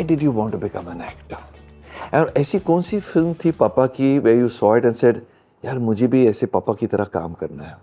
why did you want to become an actor? और ऐसी कौन सी फिल्म थी पापा की where you saw it and said, यार मुझे भी ऐसे पापा की तरह काम करना है?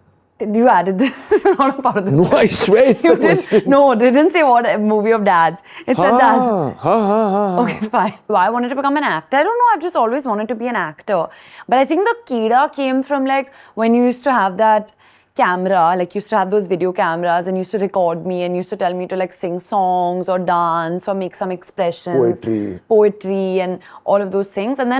You added this. It's not a part of this. No, I swear it's the question. No, they didn't say what movie of dad's. It said that. Ha. Okay, fine. Why I wanted to become an actor? I don't know. I've just always wanted to be an actor. But I think the Kida came from like when you used to have that camera, like you used to have those video cameras and used to record me and used to tell me to like sing songs or dance or make some expressions. Poetry and all of those things. And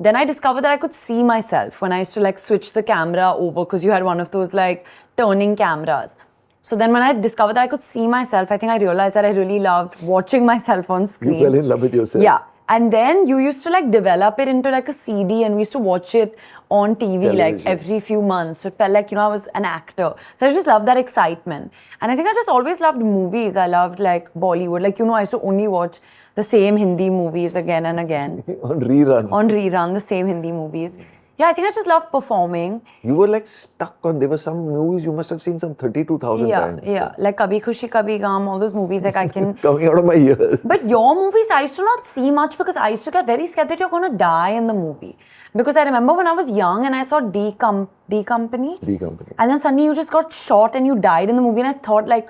then I discovered that I could see myself when I used to like switch the camera over because you had one of those like turning cameras. So then when I discovered that I could see myself, I think I realized that I really loved watching myself on screen. You fell in love with yourself. Yeah. And then you used to like develop it into like a CD and we used to watch it on TV like every few months. So it felt like, I was an actor. So I just loved that excitement. And I think I just always loved movies. I loved like Bollywood. Like, I used to only watch the same Hindi movies again and again. On rerun, the same Hindi movies. Yeah, I think I just loved performing. You were like stuck on, there were some movies you must have seen some 32,000 times. Yeah, like Kabhi Khushi Kabhi Gham, all those movies like I can... Coming out of my ears. But your movies, I used to not see much because I used to get very scared that you're going to die in the movie. Because I remember when I was young and I saw D Company. And then suddenly you just got shot and you died in the movie and I thought like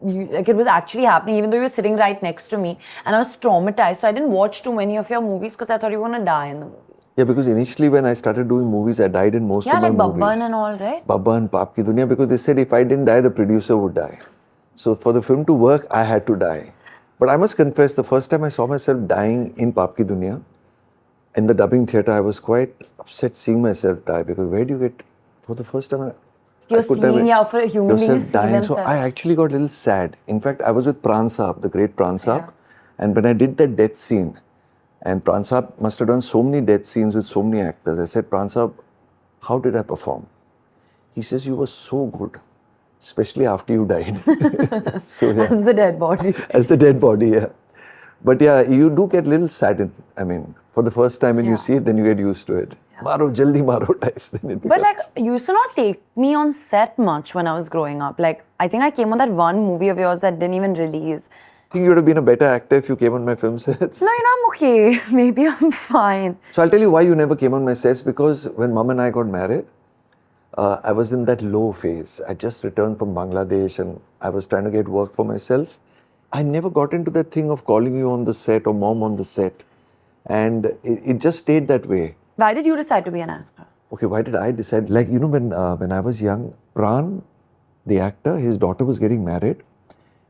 it was actually happening even though you were sitting right next to me. And I was traumatized. So I didn't watch too many of your movies because I thought you were going to die in the movie. Yeah, because initially when I started doing movies, I died in most of my movies. Yeah, like Babban and all, right? Babban and Paap Ki Duniya, because they said if I didn't die, the producer would die. So for the film to work, I had to die. But I must confess, the first time I saw myself dying in Paap Ki Duniya, in the dubbing theatre, I was quite upset seeing myself die because where do you get, for the first time, you're seen, yeah, for a human being to see themselves. So I actually got a little sad. In fact, I was with Pran Saab, the great Pran Saab, and when I did that death scene, and Pran Saab must have done so many death scenes with so many actors. I said, Pran Saab, how did I perform? He says, you were so good, especially after you died. So, yeah. As the dead body. As the dead body, yeah. But yeah, you do get a little saddened. I mean, for the first time when you see it, then you get used to it. Maro, jaldi maro types. Then it becomes. But like, you used to not take me on set much when I was growing up. Like, I think I came on that one movie of yours that didn't even release. I think you would have been a better actor if you came on my film sets. No, I'm okay. Maybe I'm fine. So I'll tell you why you never came on my sets, because when Mom and I got married, I was in that low phase. I just returned from Bangladesh and I was trying to get work for myself. I never got into that thing of calling you on the set or Mom on the set. And it just stayed that way. Why did you decide to be an actor? Okay, why did I decide? Like, when I was young, Pran, the actor, his daughter was getting married.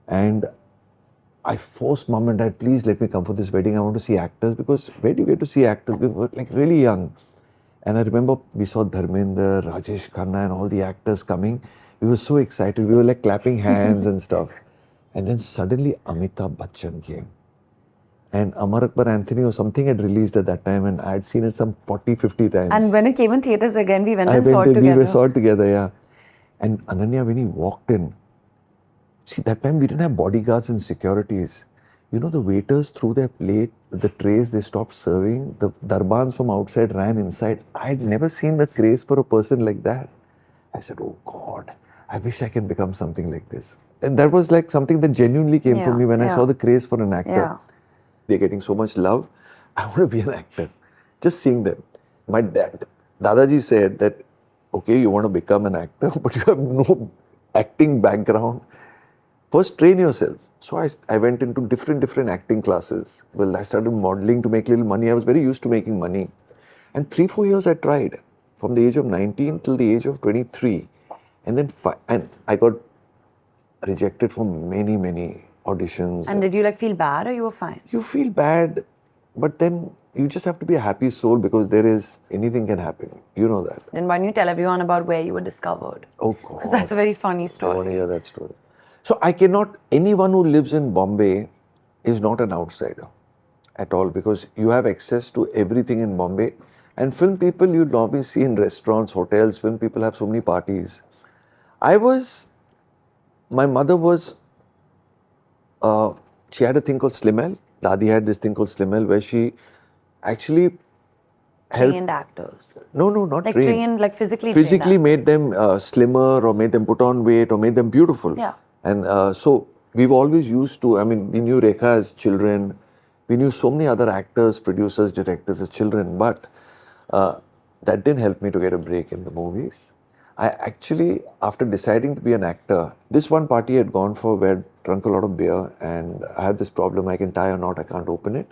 And I forced Mom and Dad, please let me come for this wedding. I want to see actors, because where do you get to see actors? We were like really young. And I remember we saw Dharmender, Rajesh Khanna and all the actors coming. We were so excited. We were like clapping hands and stuff. And then suddenly Amitabh Bachchan came. And Amar Akbar Anthony or something had released at that time, and I had seen it some 40, 50 times. And when it came in theatres again, we went and saw it together. We saw it together, yeah. And Ananya, when he walked in, see, that time we didn't have bodyguards and securities. The waiters threw their plate, the trays, they stopped serving. The darbans from outside ran inside. I had never seen the craze for a person like that. I said, oh God, I wish I can become something like this. And that was like something that genuinely came from me when I saw the craze for an actor. Yeah. They're getting so much love. I want to be an actor. Just seeing them. My dad, Dadaji said that, okay, you want to become an actor, but you have no acting background. First, train yourself. So I went into different acting classes. Well, I started modeling to make little money. I was very used to making money. And 3-4 years I tried. From the age of 19 till the age of 23. And then and I got rejected from many auditions. And did you like feel bad or you were fine? You feel bad, but then you just have to be a happy soul, because anything can happen. You know that. Then why don't you tell everyone about where you were discovered? Oh God. Because that's a very funny story. I want to hear that story. So anyone who lives in Bombay is not an outsider at all, because you have access to everything in Bombay. And film people you normally see in restaurants, hotels, film people have so many parties. My mother was, she had a thing called Slimmel. Dadi had this thing called Slimmel, where she actually trained actors. No, not like trained. Like physically Physically made them slimmer, or made them put on weight, or made them beautiful. Yeah. And so we've always used to, we knew Rekha as children. We knew so many other actors, producers, directors as children, but that didn't help me to get a break in the movies. I actually, after deciding to be an actor, this one party I had gone for where I drunk a lot of beer and I had this problem, I can tie a knot, I can't open it.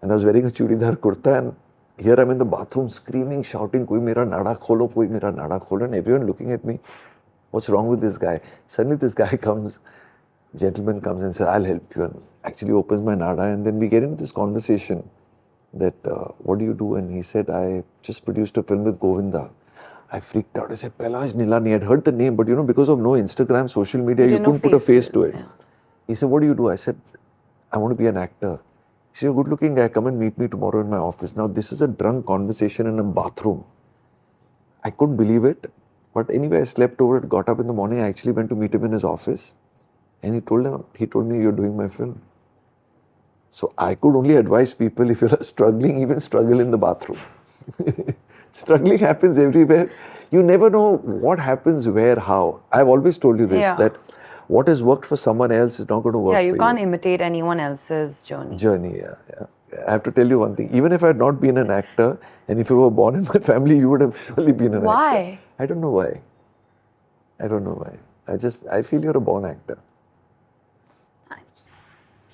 And I was wearing a chudidar kurta and here I'm in the bathroom screaming, shouting, koi mera nada kholo, koi mera nada kholo, and everyone looking at me, what's wrong with this guy? Suddenly this guy comes, gentleman comes and says, I'll help you, and actually opens my nada, and then we get into this conversation that, what do you do? And he said, I just produced a film with Govinda. I freaked out. I said, Pelaj Nilani. I had heard the name, but because of no Instagram, social media, you couldn't put a face to it. Yeah. He said, what do you do? I said, I want to be an actor. He said, you're a good looking guy. Come and meet me tomorrow in my office. Now, this is a drunk conversation in a bathroom. I couldn't believe it. But anyway, I slept over it, got up in the morning. I actually went to meet him in his office. And he told me, you're doing my film. So I could only advise people, if you're struggling, even struggle in the bathroom. Struggling happens everywhere. You never know what happens where, how. I've always told you this, that what has worked for someone else is not going to work for you. Yeah, you can't imitate anyone else's journey. Yeah. I have to tell you one thing. Even if I had not been an actor, and if you were born in my family, you would have surely been an actor. Why? I don't know why. I feel you're a born actor.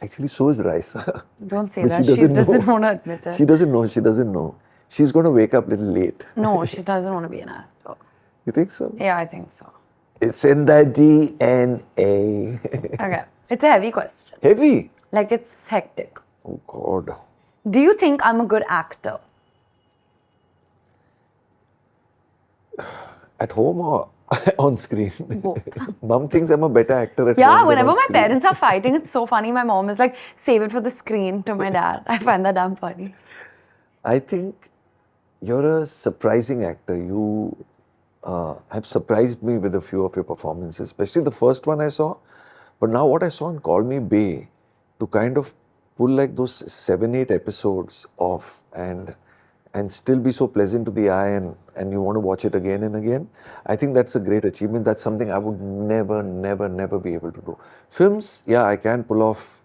Actually, so is Raisa. Don't say that. She doesn't want to admit it. She doesn't know. She's going to wake up a little late. No, she doesn't want to be an actor. You think so? Yeah, I think so. It's in the DNA. Okay. It's a heavy question. Heavy? Like, it's hectic. Oh, God. Do you think I'm a good actor? At home or on screen? Both. Mom thinks I'm a better actor at home. Yeah, than whenever on my screen. parents are fighting, it's so funny. My mom is like, save it for the screen to my dad. I find that damn funny. I think you're a surprising actor. You have surprised me with a few of your performances, especially the first one I saw. But now what I saw in Call Me Bay, to kind of pull like those 7-8 episodes off and still be so pleasant to the eye and you want to watch it again and again, I think that's a great achievement. That's something I would never be able to do. Films, yeah, I can pull off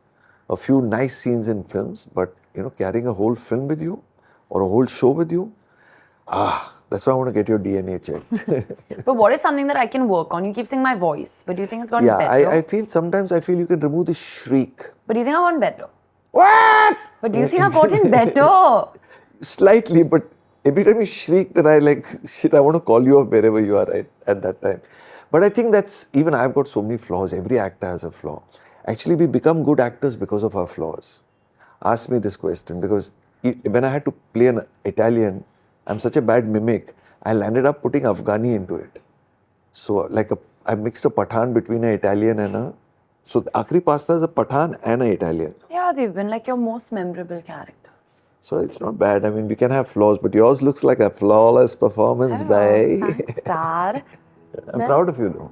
a few nice scenes in films, but carrying a whole film with you or a whole show with you, that's why I want to get your DNA checked. But what is something that I can work on? You keep saying my voice, but do you think it's gotten better? I feel sometimes you can remove the shriek. But do you think I've gotten better? What? But do you think I've gotten better? Slightly, but every time you shriek, then I want to call you up wherever you are right at that time. But I think even I've got so many flaws. Every actor has a flaw. Actually, we become good actors because of our flaws. Ask me this question, because when I had to play an Italian, I'm such a bad mimic, I landed up putting Afghani into it. So I mixed a Pathan between an Italian and a... So the Akhri Pasta is a Pathan and an Italian. Yeah, they've been like your most memorable characters. So it's not bad. I mean, we can have flaws, but yours looks like a flawless performance, bye. Thanks, Star. I'm proud of you, though.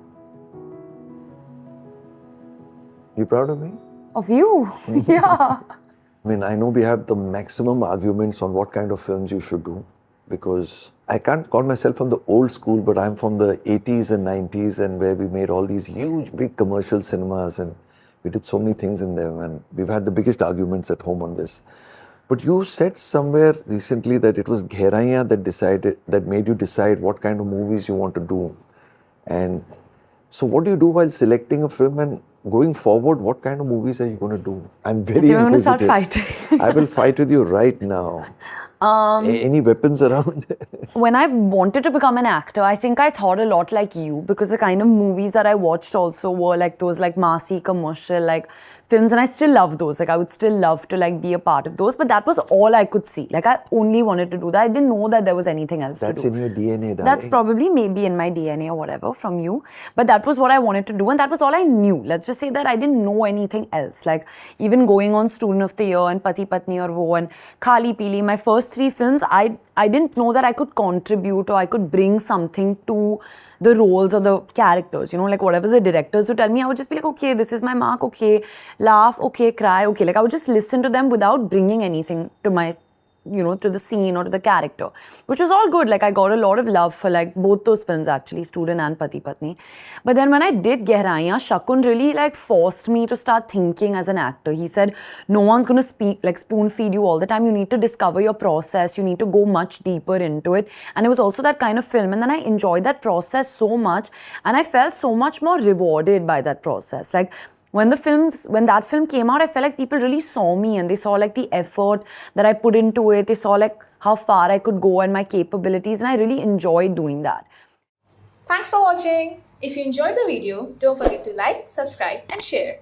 You proud of me? Of you? Yeah. I mean, I know we have the maximum arguments on what kind of films you should do, because I can't call myself from the old school, but I'm from the 80s and 90s, and where we made all these huge, big commercial cinemas, and we did so many things in them, and we've had the biggest arguments at home on this. But you said somewhere recently that it was Gheraiyan that made you decide what kind of movies you want to do. And so what do you do while selecting a film, and going forward, what kind of movies are you going to do? I'm very inquisitive. I'm going to start fighting. I will fight with you right now. Any weapons around? When I wanted to become an actor, I think I thought a lot like you, because the kind of movies that I watched also were like those like Masi commercial like films, and I still love those. Like I would still love to like be a part of those, but that was all I could see. Like I only wanted to do that. I didn't know that there was anything else That's to do. in your DNA, darling. That's probably maybe in my DNA or whatever from you. But that was what I wanted to do, and that was all I knew. Let's just say that I didn't know anything else. Like even going on Student of the Year and Pati Patni Aur Wo and Khali Pili, my first 3 films, I didn't know that I could contribute or I could bring something to the roles or the characters, like whatever the directors would tell me, I would just be like, okay, this is my mark, okay, laugh, okay, cry, okay. Like I would just listen to them without bringing anything to my to the scene or to the character, which was all good. Like, I got a lot of love for like both those films actually, Student and Pati Patni. But then when I did Gehraiyan, Shakun really like forced me to start thinking as an actor. He said, no one's going to speak like spoon feed you all the time. You need to discover your process. You need to go much deeper into it. And it was also that kind of film. And then I enjoyed that process so much, and I felt so much more rewarded by that process. Like, when that film came out, I felt like people really saw me, and they saw like the effort that I put into it. They saw like how far I could go and my capabilities, and I really enjoyed doing that. Thanks for watching. If you enjoyed the video, don't forget to like, subscribe and share.